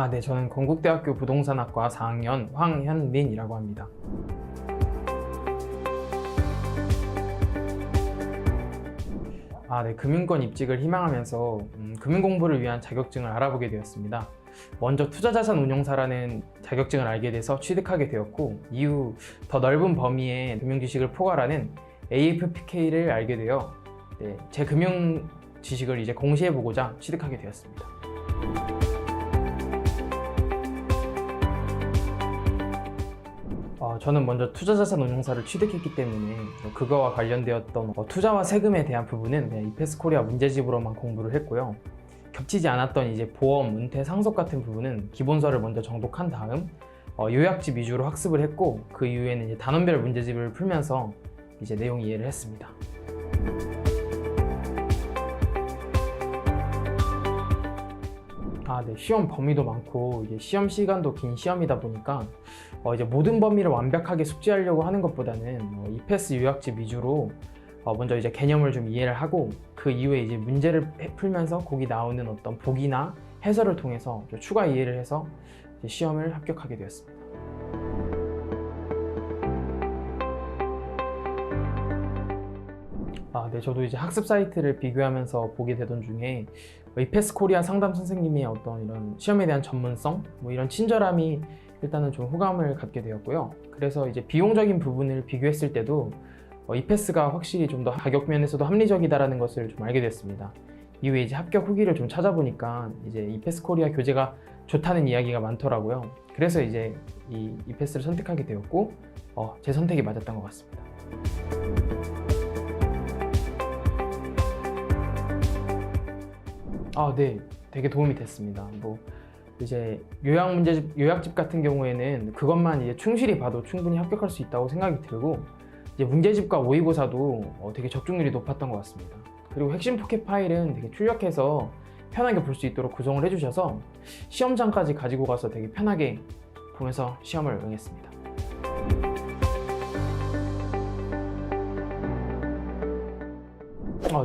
네, 저는 건국대학교 부동산학과 4학년 황현민이라고 합니다. 네, 금융권 입직을 희망하면서 금융공부를 위한 자격증을 알아보게 되었습니다. 먼저 투자자산 운용사라는 자격증을 알게 돼서 취득하게 되었고, 이후 더 넓은 범위의 금융 지식을 포괄하는 AFPK를 알게 되어 제 금융 지식을 이제 공시해보고자 취득하게 되었습니다. 저는 먼저 투자자산 운용사를 취득했기 때문에 그거와 관련되었던 투자와 세금에 대한 부분은 그냥 이페스 코리아 문제집으로만 공부를 했고요. 겹치지 않았던 이제 보험, 은퇴, 상속 같은 부분은 기본서를 먼저 정독한 다음 요약집 위주로 학습을 했고, 그 이후에는 이제 단원별 문제집을 풀면서 이제 내용 이해를 했습니다. 네, 시험 범위도 많고 이게 시험 시간도 긴 시험이다 보니까 이제 모든 범위를 완벽하게 숙지하려고 하는 것보다는 이페스 요약집 위주로 먼저 이제 개념을 좀 이해를 하고, 그 이후에 이제 문제를 풀면서 거기 나오는 어떤 보기나 해설을 통해서 추가 이해를 해서 이제 시험을 합격하게 되었습니다. 네, 저도 이제 학습 사이트를 비교하면서 보게 되던 중에 이페스 코리아 상담 선생님의 어떤 이런 시험에 대한 전문성, 이런 친절함이 일단은 좀 호감을 갖게 되었고요. 그래서 이제 비용적인 부분을 비교했을 때도 이페스가 확실히 좀 더 가격 면에서도 합리적이다라는 것을 좀 알게 됐습니다. 이후에 이제 합격 후기를 좀 찾아보니까 이제 이페스 코리아 교재가 좋다는 이야기가 많더라고요. 그래서 이제 이 이페스를 선택하게 되었고, 제 선택이 맞았던 것 같습니다. 네, 되게 도움이 됐습니다. 이제 요약집 같은 경우에는 그것만 이제 충실히 봐도 충분히 합격할 수 있다고 생각이 들고, 이제 문제집과 모의고사도 되게 적중률이 높았던 것 같습니다. 그리고 핵심 포켓 파일은 되게 출력해서 편하게 볼 수 있도록 구성을 해주셔서 시험장까지 가지고 가서 되게 편하게 보면서 시험을 응했습니다.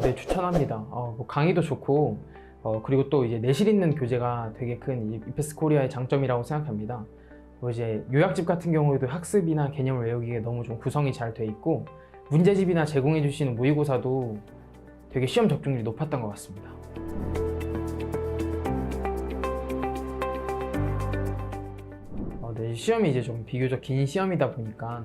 네, 추천합니다. 강의도 좋고, 그리고 또 이제 내실 있는 교재가 되게 큰 이페스 코리아의 장점이라고 생각합니다. 이제 요약집 같은 경우에도 학습이나 개념을 외우기에 너무 좀 구성이 잘 돼 있고, 문제집이나 제공해 주시는 모의고사도 되게 시험 적중률이 높았던 것 같습니다. 네, 시험이 이제 좀 비교적 긴 시험이다 보니까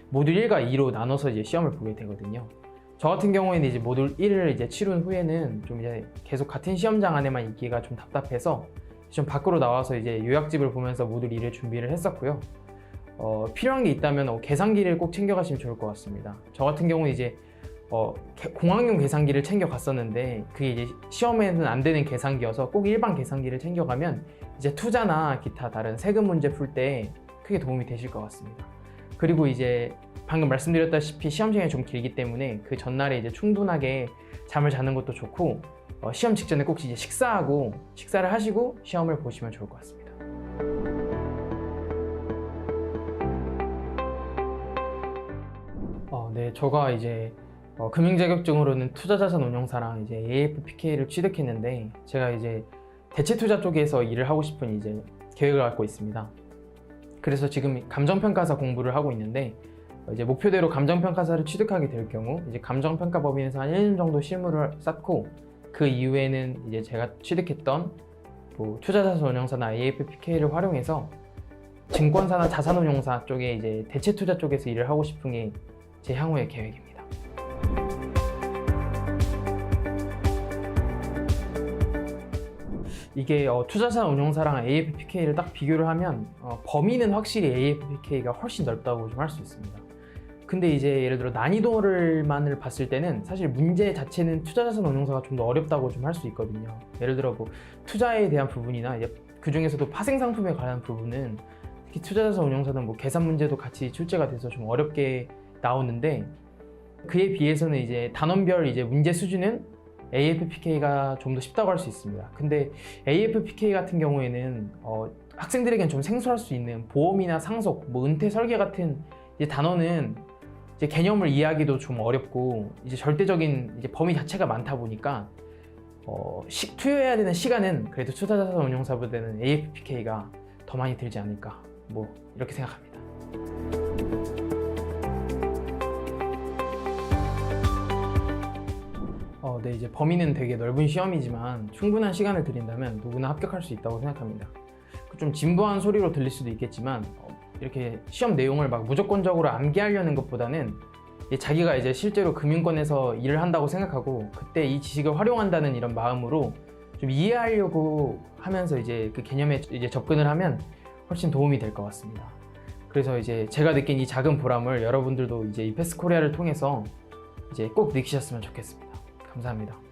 모듈 1과 2로 나눠서 이제 시험을 보게 되거든요. 저 같은 경우에는 이제 모듈 1을 이제 치룬 후에는 좀 이제 계속 같은 시험장 안에만 있기가 좀 답답해서 좀 밖으로 나와서 이제 요약집을 보면서 모듈 2를 준비를 했었고요. 필요한 게 있다면 계산기를 꼭 챙겨가시면 좋을 것 같습니다. 저 같은 경우는 이제 공학용 계산기를 챙겨갔었는데 그게 이제 시험에는 안 되는 계산기여서 꼭 일반 계산기를 챙겨가면 이제 투자나 기타 다른 세금 문제 풀 때 크게 도움이 되실 것 같습니다. 그리고 이제 방금 말씀드렸다시피 시험 시간이 좀 길기 때문에 그 전날에 이제 충분하게 잠을 자는 것도 좋고, 시험 직전에 꼭 이제 식사를 하시고 시험을 보시면 좋을 것 같습니다. 네, 제가 이제 금융 자격증으로는 투자자산 운용사랑 이제 AFPK를 취득했는데, 제가 이제 대체 투자 쪽에서 일을 하고 싶은 이제 계획을 갖고 있습니다. 그래서 지금 감정평가사 공부를 하고 있는데, 이제 목표대로 감정평가사를 취득하게 될 경우 이제 감정평가 법인에서 한 1년 정도 실무를 쌓고, 그 이후에는 이제 제가 취득했던 투자자산 운용사나 AFPK를 활용해서 증권사나 자산운용사 쪽에 이제 대체 투자 쪽에서 일을 하고 싶은 게 제 향후의 계획입니다. 이게 투자자산 운용사랑 AFPK를 딱 비교를 하면 범위는 확실히 AFPK가 훨씬 넓다고 좀 할 수 있습니다. 근데 이제 예를 들어 난이도만을 봤을 때는 사실 문제 자체는 투자자산 운용사가 좀 더 어렵다고 좀 할 수 있거든요. 예를 들어 투자에 대한 부분이나 이제 그 중에서도 파생 상품에 관한 부분은 특히 투자자산 운용사는 계산 문제도 같이 출제가 돼서 좀 어렵게 나오는데, 그에 비해서는 이제 단원별 이제 문제 수준은 AFPK가 좀 더 쉽다고 할 수 있습니다. 근데 AFPK 같은 경우에는 학생들에겐 좀 생소할 수 있는 보험이나 상속, 은퇴 설계 같은 이제 단어는 이제 개념을 이해하기도 좀 어렵고, 이제 절대적인 이제 범위 자체가 많다 보니까 투여해야 되는 시간은 그래도 투자자산 운용사보다는 AFPK가 더 많이 들지 않을까, 뭐 이렇게 생각합니다. 네, 이제 범위는 되게 넓은 시험이지만 충분한 시간을 들인다면 누구나 합격할 수 있다고 생각합니다. 좀 진부한 소리로 들릴 수도 있겠지만 이렇게 시험 내용을 막 무조건적으로 암기하려는 것보다는 자기가 이제 실제로 금융권에서 일을 한다고 생각하고 그때 이 지식을 활용한다는 이런 마음으로 좀 이해하려고 하면서 이제 그 개념에 이제 접근을 하면 훨씬 도움이 될 것 같습니다. 그래서 이제 제가 느낀 이 작은 보람을 여러분들도 이제 이 패스코리아를 통해서 이제 꼭 느끼셨으면 좋겠습니다. 감사합니다.